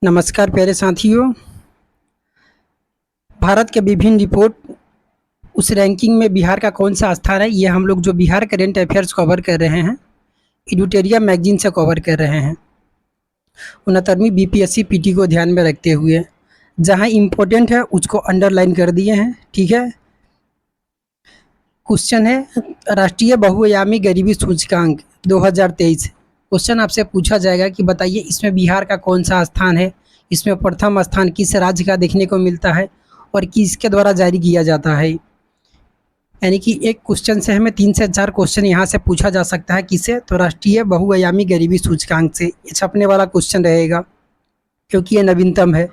नमस्कार प्यारे साथियों। भारत के विभिन्न रिपोर्ट उस रैंकिंग में बिहार का कौन सा स्थान है, ये हम लोग जो बिहार करेंट अफेयर्स कवर कर रहे हैं एडुटेरिया मैगजीन से कवर कर रहे हैं 69वीं बीपीएससी पीटी को ध्यान में रखते हुए। जहां इम्पोर्टेंट है उसको अंडरलाइन कर दिए हैं, ठीक है। क्वेश्चन है राष्ट्रीय बहुआयामी गरीबी सूचकांक 2023। क्वेश्चन आपसे पूछा जाएगा कि बताइए इसमें बिहार का कौन सा स्थान है, इसमें प्रथम स्थान किस राज्य का देखने को मिलता है और किसके द्वारा जारी किया जाता है। यानी कि एक क्वेश्चन से हमें 3 से 4 क्वेश्चन यहाँ से पूछा जा सकता है। किसे? तो राष्ट्रीय बहुआयामी गरीबी सूचकांक से। ये छपने वाला क्वेश्चन रहेगा क्योंकि ये नवीनतम है।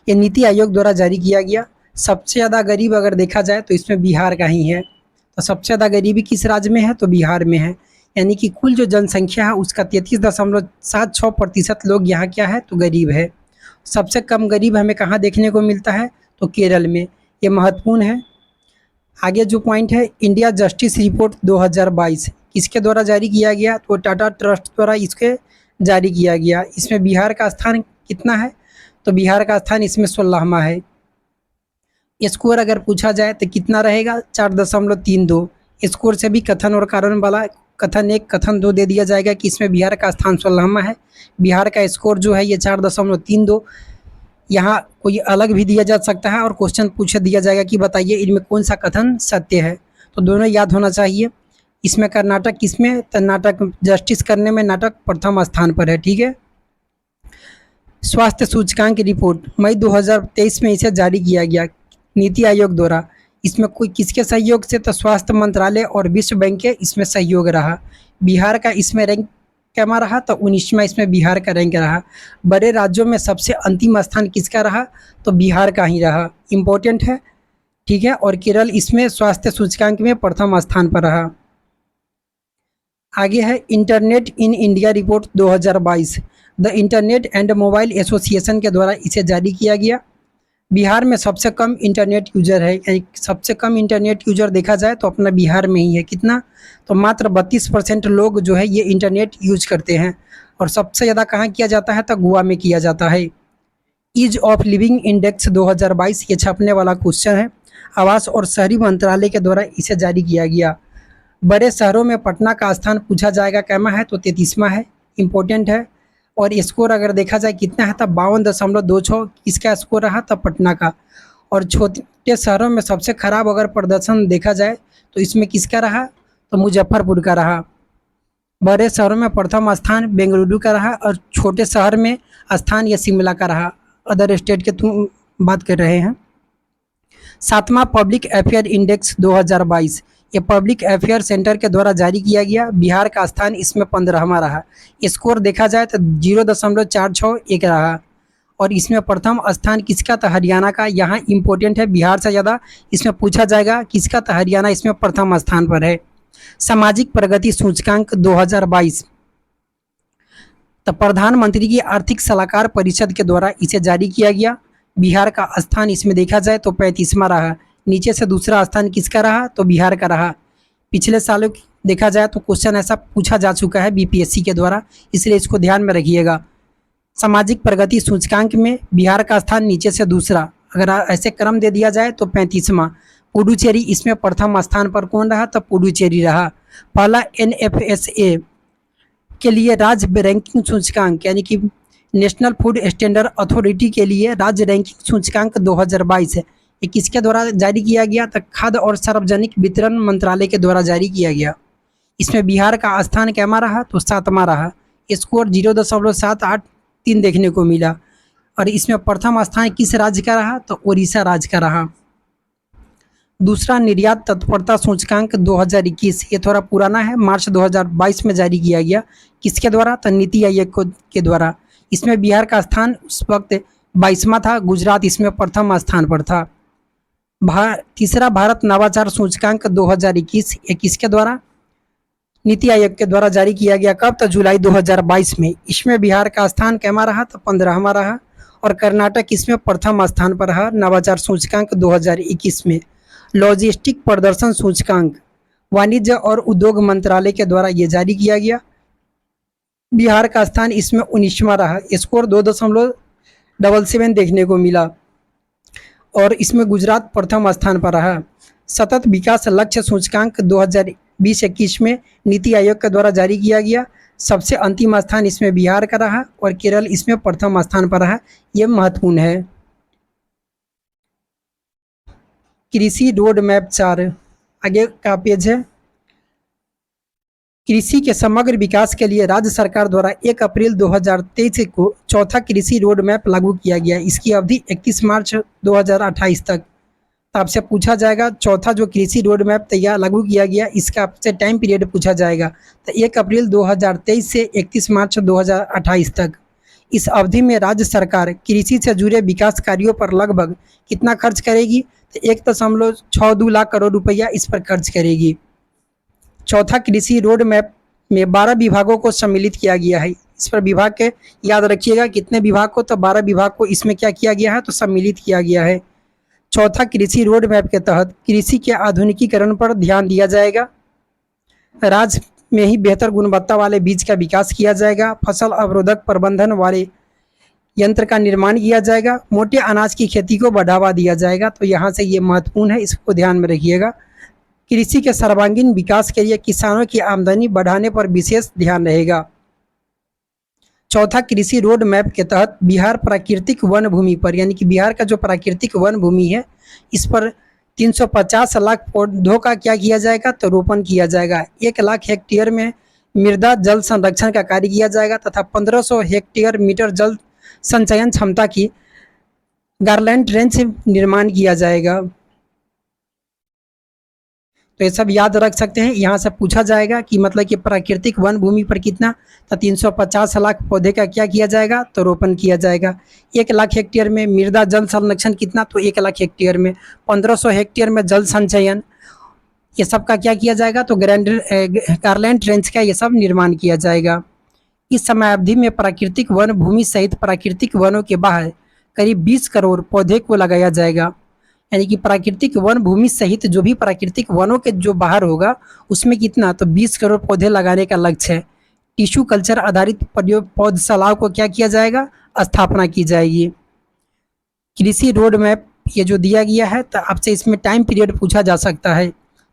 ये नीति आयोग द्वारा जारी किया गया। सबसे ज़्यादा गरीब अगर देखा जाए तो इसमें बिहार का ही है। तो सबसे ज़्यादा गरीबी किस राज्य में है? तो बिहार में है। यानी कि कुल जो जनसंख्या है उसका 33.76% लोग यहाँ क्या है? तो गरीब है। सबसे कम गरीब हमें कहाँ देखने को मिलता है? तो केरल में। ये महत्वपूर्ण है। आगे जो पॉइंट है, इंडिया जस्टिस रिपोर्ट 2022 किसके द्वारा जारी किया गया? तो टाटा ट्रस्ट द्वारा इसके जारी किया गया। इसमें बिहार का स्थान कितना है? तो बिहार का स्थान इसमें 16वां है। स्कोर अगर पूछा जाए तो कितना रहेगा? 4.32। स्कोर से भी कथन और कारण वाला कथन 1 कथन 2 दे दिया जाएगा कि इसमें बिहार का स्थान 16वां है। बिहार का स्कोर जो है ये 4.32। यहाँ कोई अलग भी दिया जा सकता है और क्वेश्चन पूछ दिया जाएगा कि बताइए इनमें कौन सा कथन सत्य है। तो दोनों याद होना चाहिए। इसमें कर्नाटक किसमें? कर्नाटक जस्टिस करने में नाटक प्रथम स्थान पर है, ठीक है। स्वास्थ्य सूचकांक रिपोर्ट मई 2023 में इसे जारी किया गया नीति आयोग द्वारा। इसमें कोई किसके सहयोग से? तो स्वास्थ्य मंत्रालय और विश्व बैंक के इसमें सहयोग रहा। बिहार का इसमें रैंक कैमा रहा? तो 19वां इसमें बिहार का रैंक रहा। बड़े राज्यों में सबसे अंतिम स्थान किसका रहा? तो बिहार का ही रहा। इम्पोर्टेंट है, ठीक है। और केरल इसमें स्वास्थ्य सूचकांक में प्रथम स्थान पर रहा। आगे है internet in India report 2022। The internet and mobile association के द्वारा इसे जारी किया गया। बिहार में सबसे कम इंटरनेट यूजर है। यानी सबसे कम इंटरनेट यूजर देखा जाए तो अपना बिहार में ही है। कितना? तो मात्र 32% लोग जो है ये इंटरनेट यूज करते हैं। और सबसे ज़्यादा कहाँ किया जाता है? तो गोवा में किया जाता है। ईज ऑफ लिविंग इंडेक्स 2022 ये छपने वाला क्वेश्चन है। आवास और शहरी मंत्रालय के द्वारा इसे जारी किया गया। बड़े शहरों में पटना का स्थान पूछा जाएगा, कैमा है? तो 33वां है। इम्पोर्टेंट है। और स्कोर अगर देखा जाए कितना है? तब 52.26 किसका स्कोर रहा? तब पटना का। और छोटे शहरों में सबसे खराब अगर प्रदर्शन देखा जाए तो इसमें किसका रहा? तो मुजफ्फरपुर का रहा। बड़े शहरों में प्रथम स्थान बेंगलुरु का रहा और छोटे शहर में स्थान या शिमला का रहा। अदर स्टेट के तुम बात कर रहे हैं। 7वां पब्लिक अफेयर इंडेक्स 2022 ये पब्लिक अफेयर सेंटर के द्वारा जारी किया गया। बिहार का स्थान इसमें 15वां रहा। स्कोर देखा जाए तो 0.461 रहा। और इसमें प्रथम स्थान किसका? तो हरियाणा का। यहाँ इम्पोर्टेंट है, बिहार से ज़्यादा इसमें पूछा जाएगा किसका? तो हरियाणा इसमें प्रथम स्थान पर है। सामाजिक प्रगति सूचकांक 2022 तो प्रधानमंत्री की आर्थिक सलाहकार परिषद के द्वारा इसे जारी किया गया। बिहार का स्थान इसमें देखा जाए तो 35वां रहा। नीचे से दूसरा स्थान किसका रहा? तो बिहार का रहा। पिछले सालों की देखा जाए तो क्वेश्चन ऐसा पूछा जा चुका है बीपीएससी के द्वारा, इसलिए इसको ध्यान में रखिएगा। सामाजिक प्रगति सूचकांक में बिहार का स्थान नीचे से दूसरा, अगर ऐसे क्रम दे दिया जाए तो 35वां। पुडुचेरी इसमें प्रथम स्थान पर कौन रहा? तो पुडुचेरी रहा। पहला एनएफएसए के लिए राज्य रैंकिंग सूचकांक यानी कि नेशनल फूड स्टैंडर्ड अथॉरिटी के लिए राज्य रैंकिंग सूचकांक 2022 है। ये किसके द्वारा जारी किया गया? तो खाद्य और सार्वजनिक वितरण मंत्रालय के द्वारा जारी किया गया। इसमें बिहार का स्थान कैमा रहा? तो 7वां रहा। स्कोर 0.783 देखने को मिला। और इसमें प्रथम स्थान किस राज्य का रहा? तो उड़ीसा राज्य का रहा। दूसरा निर्यात तत्परता सूचकांक 2021 ये थोड़ा पुराना है, मार्च 2022 में जारी किया गया। किसके द्वारा? तो नीति आयोग के द्वारा। इसमें बिहार का स्थान उस वक्त 22वां था। गुजरात इसमें प्रथम स्थान पर था। तीसरा भारत नवाचार सूचकांक 2021 ये किसके द्वारा? नीति आयोग के द्वारा जारी किया गया। कब? तो जुलाई 2022 में। इसमें बिहार का स्थान कैमा रहा? तो 15वां रहा। और कर्नाटक इसमें प्रथम स्थान पर रहा नवाचार सूचकांक 2021 में। लॉजिस्टिक प्रदर्शन सूचकांक वाणिज्य और उद्योग मंत्रालय के द्वारा ये जारी किया गया। बिहार का स्थान इसमें 19वां रहा। स्कोर 777 देखने को मिला और इसमें गुजरात प्रथम स्थान पर रहा। सतत विकास लक्ष्य सूचकांक 2020-21 में नीति आयोग के द्वारा जारी किया गया। सबसे अंतिम स्थान इसमें बिहार का रहा और केरल इसमें प्रथम स्थान पर रहा। यह महत्वपूर्ण है। कृषि रोड मैप 4 आगे का पेज है। कृषि के समग्र विकास के लिए राज्य सरकार द्वारा 1 अप्रैल 2023 को चौथा कृषि रोड मैप लागू किया गया। इसकी अवधि 31 मार्च 2028 तक। तो आपसे पूछा जाएगा चौथा जो कृषि रोड मैप तैयार लागू किया गया, इसका आपसे टाइम पीरियड पूछा जाएगा। तो 1 अप्रैल 2023 से 31 मार्च 2028 तक। इस अवधि में राज्य सरकार कृषि से जुड़े विकास कार्यों पर लगभग कितना खर्च करेगी? तो 1.62 लाख करोड़ रुपया इस पर खर्च करेगी। चौथा कृषि रोड मैप में 12 विभागों को सम्मिलित किया गया है। इस पर विभाग के याद रखिएगा कितने विभाग को, तो 12 विभाग को इसमें क्या किया गया है, तो सम्मिलित किया गया है। चौथा कृषि रोड मैप के तहत कृषि के आधुनिकीकरण पर ध्यान दिया जाएगा। राज्य में ही बेहतर गुणवत्ता वाले बीज का विकास किया जाएगा। फसल अवरोधक प्रबंधन वाले यंत्र का निर्माण किया जाएगा। मोटे अनाज की खेती को बढ़ावा दिया जाएगा। तो यहाँ से ये महत्वपूर्ण है, इसको ध्यान में रखिएगा। कृषि के सर्वांगीण विकास के लिए किसानों की आमदनी बढ़ाने पर विशेष ध्यान रहेगा। चौथा कृषि रोड मैप के तहत बिहार प्राकृतिक वन भूमि पर, यानी कि बिहार का जो प्राकृतिक वन भूमि है, इस पर 350 लाख पौधों का क्या किया जाएगा, तो रोपण किया जाएगा। 1 लाख हेक्टेयर में मृदा जल संरक्षण का कार्य किया जाएगा तथा 1500 हेक्टेयर मीटर जल संचयन क्षमता की गार्लैंड रेंज निर्माण किया जाएगा। तो ये सब याद रख सकते हैं। यहाँ से पूछा जाएगा कि मतलब कि प्राकृतिक वन भूमि पर कितना, तो 350 लाख पौधे का क्या किया जाएगा, तो रोपण किया जाएगा। 1 लाख हेक्टेयर में मृदा जल संरक्षण कितना, तो 1 लाख हेक्टेयर में 1500 हेक्टेयर में जल संचयन, ये सब का क्या किया जाएगा, तो गार्लैंड रेंज का ये सब निर्माण किया जाएगा। इस समय अवधि में प्राकृतिक वन भूमि सहित प्राकृतिक वनों के बाहर करीब 20 करोड़ पौधे को लगाया जाएगा। यानी कि प्राकृतिक वन भूमि सहित जो भी प्राकृतिक वनों के जो बाहर होगा उसमें कितना, तो 20 करोड़ पौधे लगाने का लक्ष्य है। टिश्यू कल्चर आधारित पौधशालाओं को क्या किया जाएगा, स्थापना की जाएगी। कृषि रोड मैप ये जो दिया गया है, तो आपसे इसमें टाइम पीरियड पूछा जा सकता है।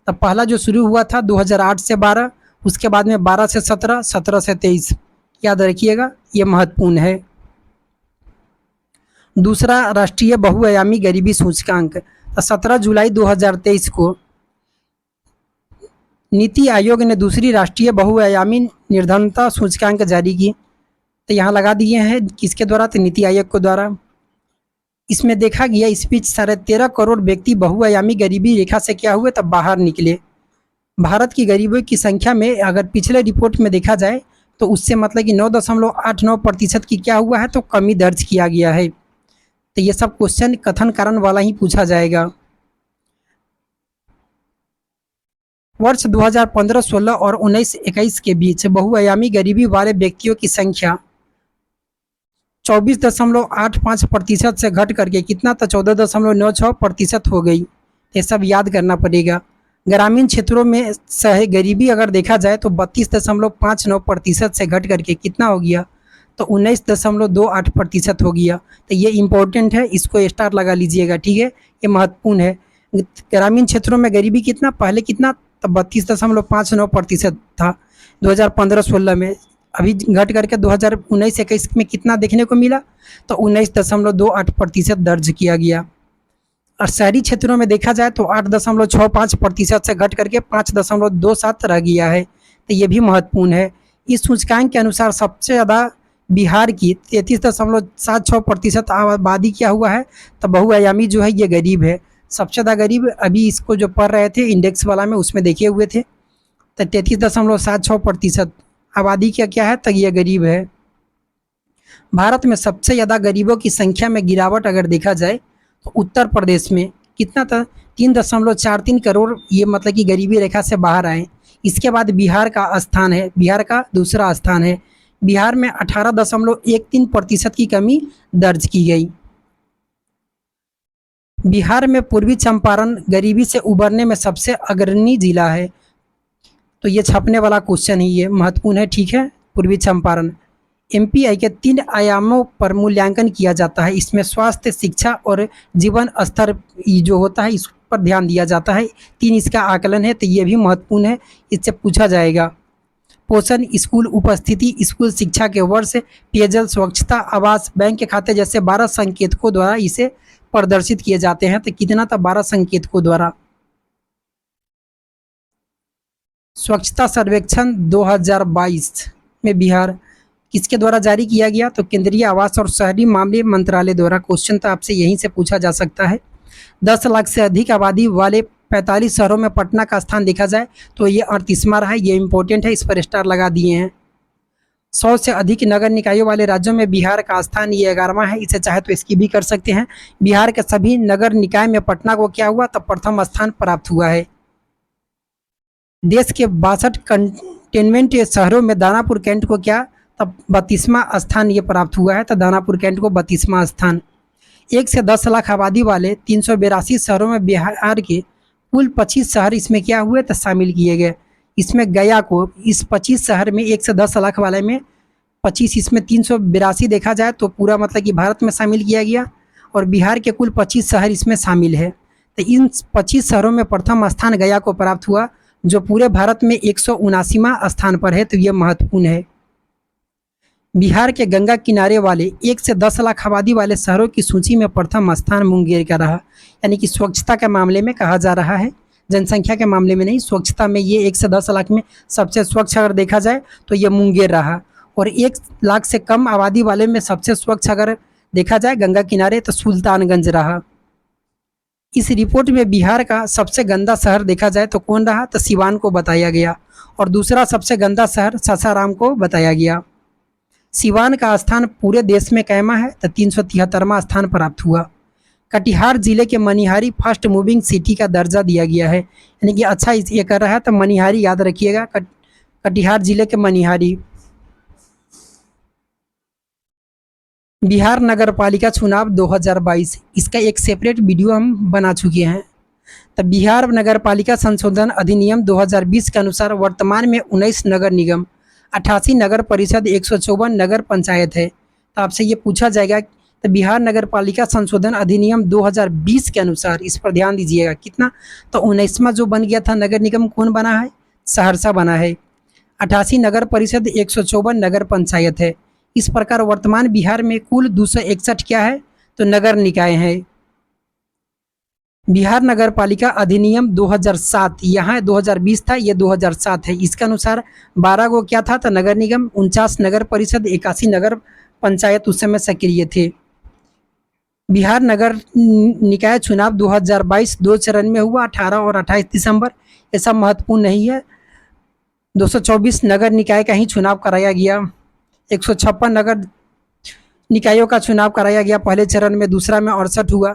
तो पहला जो शुरू हुआ था 2008 से 12, उसके बाद में 12 से 17, 17 से 23, याद रखिएगा, ये महत्वपूर्ण है। दूसरा राष्ट्रीय बहुआयामी गरीबी सूचकांक, 17 जुलाई 2023 को नीति आयोग ने दूसरी राष्ट्रीय बहुआयामी निर्धनता सूचकांक जारी की। तो यहाँ लगा दिए हैं किसके द्वारा, तो नीति आयोग के द्वारा। इसमें देखा गया इस बीच 13.5 करोड़ व्यक्ति बहुआयामी गरीबी रेखा से क्या हुए, तब बाहर निकले। भारत की गरीबों की संख्या में अगर पिछले रिपोर्ट में देखा जाए तो उससे मतलब कि 9.89% की क्या हुआ है, तो कमी दर्ज किया गया है। तो ये सब क्वेश्चन कथन कारण वाला ही पूछा जाएगा। वर्ष 2015-16 और 19-21 के बीच बहुआयामी गरीबी वाले व्यक्तियों की संख्या 24.85% से घट करके कितना, तो 14.96% हो गई। ये सब याद करना पड़ेगा। ग्रामीण क्षेत्रों में सह गरीबी अगर देखा जाए तो 32.59% से घट करके कितना हो गया, तो 19.28% हो गया। तो ये इम्पोर्टेंट है, इसको स्टार लगा लीजिएगा, ठीक है, ये महत्वपूर्ण है। ग्रामीण क्षेत्रों में गरीबी कितना, पहले कितना, तो 32.59% था 2015-16 में। अभी घट करके 2019-21 में कितना देखने को मिला, तो 19.28% दर्ज किया गया। और शहरी क्षेत्रों में देखा जाए तो 8.65% से घट करके 5.27 रह गया है। तो ये भी महत्वपूर्ण है। इस सूचकांक के अनुसार सबसे ज़्यादा बिहार की 33.76% आबादी क्या हुआ है, तो बहुआयामी जो है ये गरीब है। सबसे ज़्यादा गरीब अभी इसको जो पढ़ रहे थे इंडेक्स वाला में उसमें देखे हुए थे, तो 33.76% आबादी क्या है, तो ये गरीब है। भारत में सबसे ज़्यादा गरीबों की संख्या में गिरावट अगर देखा जाए तो उत्तर प्रदेश में कितना था, 3.43 करोड़, ये मतलब कि गरीबी रेखा से बाहर आए। इसके बाद बिहार का स्थान है, बिहार का दूसरा स्थान है। बिहार में 18.13% की कमी दर्ज की गई। बिहार में पूर्वी चंपारण गरीबी से उबरने में सबसे अग्रणी जिला है। तो ये छपने वाला क्वेश्चन ही ये महत्वपूर्ण है, ठीक है, पूर्वी चंपारण। एमपीआई के 3 आयामों पर मूल्यांकन किया जाता है। इसमें स्वास्थ्य, शिक्षा और जीवन स्तर जो होता है इस पर ध्यान दिया जाता है। 3 इसका आकलन है, तो ये भी महत्वपूर्ण है, इससे पूछा जाएगा। पोषण, स्कूल उपस्थिति, स्कूल शिक्षा के वर्ष, पेयजल, स्वच्छता, आवास, बैंक के खाते जैसे 12 संकेतकों द्वारा इसे प्रदर्शित किए जाते हैं। तो कितना था? 12 संकेतकों द्वारा। स्वच्छता सर्वेक्षण 2022 में बिहार किसके द्वारा जारी किया गया? तो केंद्रीय आवास और शहरी मामले मंत्रालय द्वारा। क्वेश्चन तो आपसे यहीं से पूछा जा सकता है। 10 लाख से अधिक आबादी वाले 45 शहरों में पटना का स्थान देखा जाए तो ये 38वां रहा है। ये इंपॉर्टेंट है, इस पर स्टार लगा दिए हैं। 100 से अधिक नगर निकायों वाले राज्यों में बिहार का स्थान ये 11वां है। इसे चाहे तो इसकी भी कर सकते हैं। बिहार के सभी नगर निकाय में पटना को क्या हुआ? तो प्रथम स्थान प्राप्त हुआ है। देश के 62 कंटेनमेंट शहरों में दानापुर कैंट को क्या? तब 32वां स्थान ये प्राप्त हुआ है। तो दानापुर कैंट को 32वां स्थान। 1 से 10 लाख आबादी वाले 382 शहरों में बिहार के कुल 25 शहर इसमें क्या हुए? तो शामिल किए गए। इसमें गया को इस 25 शहर में 1 से 10 लाख वाले में 25, इसमें 382 देखा जाए तो पूरा मतलब कि भारत में शामिल किया गया और बिहार के कुल 25 शहर इसमें शामिल है। तो इन 25 शहरों में प्रथम स्थान गया को प्राप्त हुआ, जो पूरे भारत में 179वां स्थान पर है। तो यह महत्वपूर्ण है। बिहार के गंगा किनारे वाले 1 से 10 लाख आबादी वाले शहरों की सूची में प्रथम स्थान मुंगेर का रहा। यानी कि स्वच्छता के मामले में कहा जा रहा है, जनसंख्या के मामले में नहीं, स्वच्छता में ये 1 से 10 लाख में सबसे स्वच्छ अगर देखा जाए तो ये मुंगेर रहा। और 1 लाख से कम आबादी वाले में सबसे स्वच्छ अगर देखा जाए गंगा किनारे तो सुल्तानगंज रहा। इस रिपोर्ट में बिहार का सबसे गंदा शहर देखा जाए तो कौन रहा? तो सिवान को बताया गया। और दूसरा सबसे गंदा शहर सासाराम को बताया गया। सिवान का स्थान पूरे देश में कैमा है? तो 373वां स्थान प्राप्त हुआ। कटिहार जिले के मनिहारी फास्ट मूविंग सिटी का दर्जा दिया गया है। यानी कि अच्छा ये कर रहा है, तो मनिहारी याद रखिएगा, कटिहार जिले के मनिहारी। बिहार नगर पालिका चुनाव 2022, इसका एक सेपरेट वीडियो हम बना चुके हैं। तो बिहार नगर पालिका संशोधन अधिनियम 2020 के अनुसार वर्तमान में 19 नगर निगम, 88 नगर परिषद, 154 नगर पंचायत है। तो आपसे ये पूछा जाएगा तो बिहार नगर पालिका संशोधन अधिनियम 2020 के अनुसार, इस पर ध्यान दीजिएगा, कितना? तो 19वां जो बन गया था नगर निगम कौन बना है? सहरसा बना है। 88 नगर परिषद, 154 नगर पंचायत है। इस प्रकार वर्तमान बिहार में कुल 261 क्या है? तो नगर निकाय हैं। बिहार नगर पालिका अधिनियम 2007, यहाँ 2020 था, ये 2007 है। इसके अनुसार 12 को क्या था? तो नगर निगम, 49 नगर परिषद, 81 नगर पंचायत उस समय सक्रिय थे। बिहार नगर निकाय चुनाव 2022 2 चरण में हुआ, 18 और 28 दिसंबर। ये सब महत्वपूर्ण नहीं है। 224 नगर निकाय का ही चुनाव कराया गया। 156 नगर निकायों का चुनाव कराया गया पहले चरण में, दूसरा में 68 हुआ।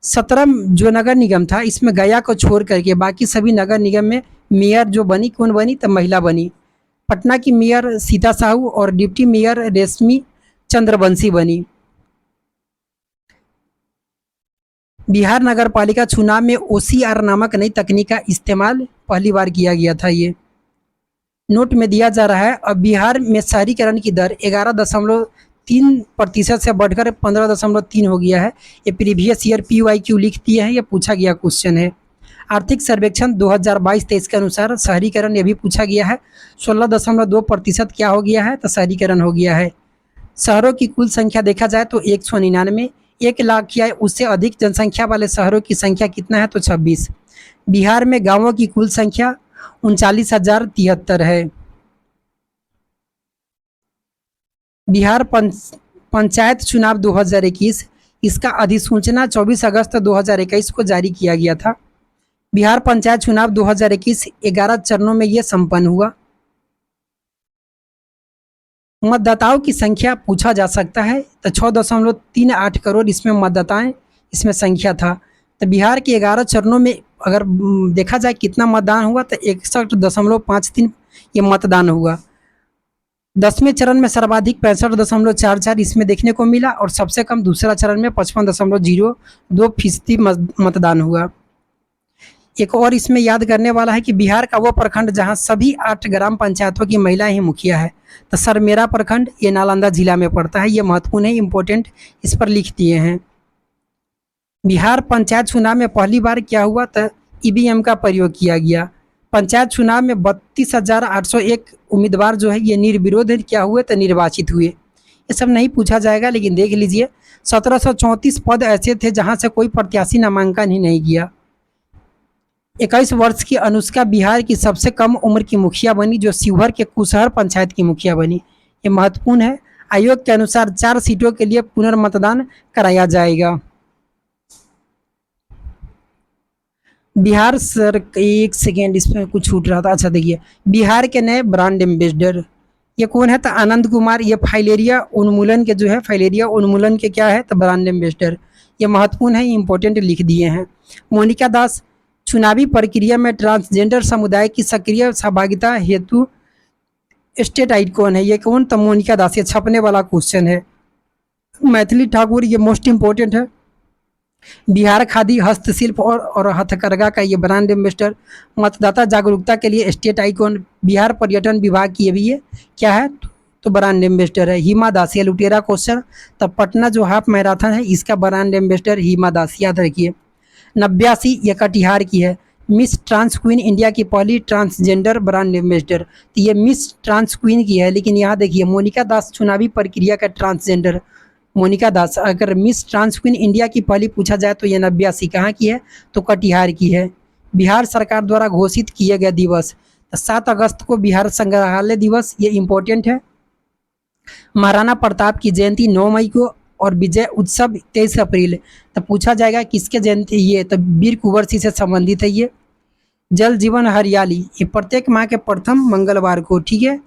17 जो नगर निगम था इसमें गया को छोड़ करके बाकी सभी नगर निगम में मेयर जो बनी, कौन बनी? तो महिला बनी। पटना की मेयर सीता साहू और डिप्टी मेयर रेशमी चंद्रवंशी बनी। बिहार नगर पालिका चुनाव में OCR नामक नई तकनीक का इस्तेमाल पहली बार किया गया था। ये नोट में दिया जा रहा है। अब बिहार में शहरीकरण की दर 11.3% से बढ़कर 15.3 हो गया है। ये प्रीवियस ईयर PYQ लिख दिए हैं, ये पूछा गया क्वेश्चन है। आर्थिक सर्वेक्षण 2022-23 के अनुसार शहरीकरण ये भी पूछा गया है। 16.2% क्या हो गया है? तो शहरीकरण हो गया है। शहरों की कुल संख्या देखा जाए तो 199, 1 लाख या उससे अधिक जनसंख्या वाले शहरों की संख्या कितना है? तो 26। बिहार में गांवों की कुल संख्या 39,073 है। बिहार पंचायत चुनाव 2021, इसका अधिसूचना 24 अगस्त 2021 को जारी किया गया था। बिहार पंचायत चुनाव 2021 11 चरणों में यह संपन्न हुआ। मतदाताओं की संख्या पूछा जा सकता है, तो 6.38 करोड़ इसमें मतदाताएं इसमें संख्या था। तो बिहार के 11 चरणों में अगर देखा जाए कितना मतदान हुआ तो 61.53 ये मतदान हुआ। 10वें चरण में सर्वाधिक 65.44 इसमें देखने को मिला और सबसे कम दूसरा चरण में 55.02% मतदान हुआ। एक और इसमें याद करने वाला है कि बिहार का वो प्रखंड जहां सभी 8 ग्राम पंचायतों की महिला ही मुखिया है, तो सरमेरा प्रखंड ये नालंदा जिला में पड़ता है। ये महत्वपूर्ण है, इम्पोर्टेंट, इस पर लिख दिए हैं। बिहार पंचायत चुनाव में पहली बार क्या हुआ, तो ईवीएम का प्रयोग किया गया। पंचायत चुनाव में 32,801 उम्मीदवार जो है ये निर्विरोध क्या हुए, तो निर्वाचित हुए। ये सब नहीं पूछा जाएगा, लेकिन देख लीजिए 1734 पद ऐसे थे जहां से कोई प्रत्याशी नामांकन ही नहीं किया। 21 वर्ष की अनुष्का बिहार की सबसे कम उम्र की मुखिया बनी, जो शिवहर के कुशहर पंचायत की मुखिया बनी। ये महत्वपूर्ण है। आयोग के अनुसार 4 सीटों के लिए पुनर्मतदान कराया जाएगा। बिहार सर, एक सेकेंड, इसमें कुछ छूट रहा था। अच्छा देखिए, बिहार के नए ब्रांड एम्बेसडर ये कौन है, तो आनंद कुमार। ये फाइलेरिया उन्मूलन के जो है, फाइलेरिया उन्मूलन के क्या है, तो ब्रांड एम्बेसडर। ये महत्वपूर्ण है, इंपॉर्टेंट लिख दिए हैं। मोनिका दास चुनावी प्रक्रिया में ट्रांसजेंडर समुदाय की सक्रिय सहभागिता हेतु स्टेट आइकॉन है। ये कौन, तो मोनिका दास। ये छपने वाला क्वेश्चन है। मैथिली ठाकुर, ये मोस्ट इंपॉर्टेंट है। बिहार खादी हस्तशिल्प और हथकरघा का ये ब्रांड एम्बेसडर। मतदाता जागरूकता के लिए स्टेट आइकॉन। बिहार पर्यटन विभाग की ये भी ये क्या है, तो ब्रांड एम्बेसडर है। हिमा दास, ये लुटेरा क्वेश्चन। तब पटना जो हाफ मैराथन है इसका ब्रांड एम्बेसडर हिमा दास, याद रखिए। 89 ये कटिहार की है। मिस ट्रांस क्वीन इंडिया की पहली ट्रांसजेंडर ब्रांड एम्बेसडर, तो ये मिस ट्रांस क्वीन की है। लेकिन यहाँ देखिए मोनिका दास चुनावी प्रक्रिया का ट्रांसजेंडर। मोनिका दास अगर मिस ट्रांस क्वीन इंडिया की पहली पूछा जाए तो ये 89 कहाँ की है, तो कटिहार की है। बिहार सरकार द्वारा घोषित किए गए दिवस, तो 7 अगस्त को बिहार संग्रहालय दिवस, ये इम्पोर्टेंट है। महाराणा प्रताप की जयंती 9 मई को और विजय उत्सव 23 अप्रैल। तो पूछा जाएगा किसके जयंती ये, तो वीर कुंवर सिंह से संबंधित है ये। जल जीवन हरियाली ये प्रत्येक माह के प्रथम मंगलवार को, ठीक है।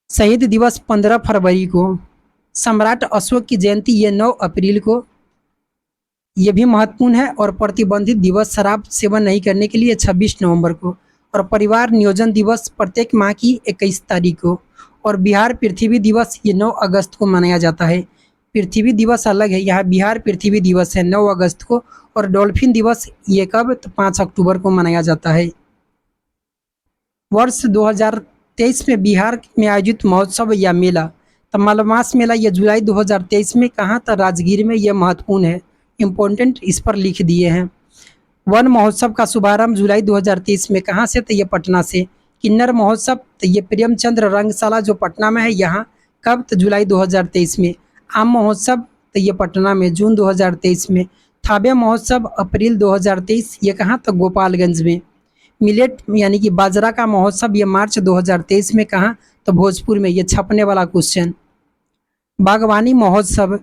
शहीद दिवस 15 फरवरी को। सम्राट अशोक की जयंती ये 9 अप्रैल को, ये भी महत्वपूर्ण है। और प्रतिबंधित दिवस शराब सेवन नहीं करने के लिए 26 नवंबर को। और परिवार नियोजन दिवस प्रत्येक माह की 21 तारीख को। और बिहार पृथ्वी दिवस ये 9 अगस्त को मनाया जाता है। पृथ्वी दिवस अलग है, यहाँ बिहार पृथ्वी दिवस है 9 अगस्त को। और डॉल्फिन दिवस ये कब, तो 5 अक्टूबर को मनाया जाता है। वर्ष 2023 में बिहार में आयोजित महोत्सव या मेला, तो मलमास मेला ये जुलाई 2023 में कहाँ, तो राजगीर में। ये महत्वपूर्ण है, इम्पोर्टेंट, इस पर लिख दिए हैं। वन महोत्सव का शुभारंभ जुलाई 2023 में कहाँ से, तो ये पटना से। किन्नर महोत्सव, तो ये प्रेमचंद्र रंगशाला जो पटना में है, यहाँ कब, तो जुलाई 2023 में। आम महोत्सव, तो ये पटना में जून 2023 में। थाबे महोत्सव अप्रैल 2023, ये कहाँ, तो गोपालगंज में। मिलेट यानी कि बाजरा का महोत्सव ये मार्च 2023 में, कहाँ, तो भोजपुर में। ये छपने वाला क्वेश्चन। बागवानी महोत्सव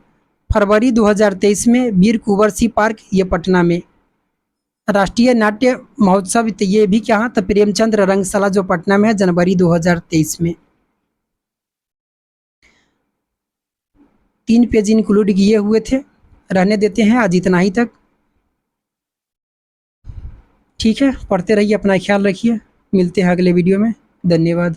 फरवरी 2023 में, वीर कुंवर सिंह पार्क ये पटना में। राष्ट्रीय नाट्य महोत्सव, तो ये भी कहाँ, तो प्रेमचंद्र रंगशाला जो पटना में है, जनवरी 2023 में। 3 पेज इंक्लूड किए हुए थे, रहने देते हैं आज इतना ही तक। ठीक है, पढ़ते रहिए, अपना ख्याल रखिए, मिलते हैं अगले वीडियो में। धन्यवाद।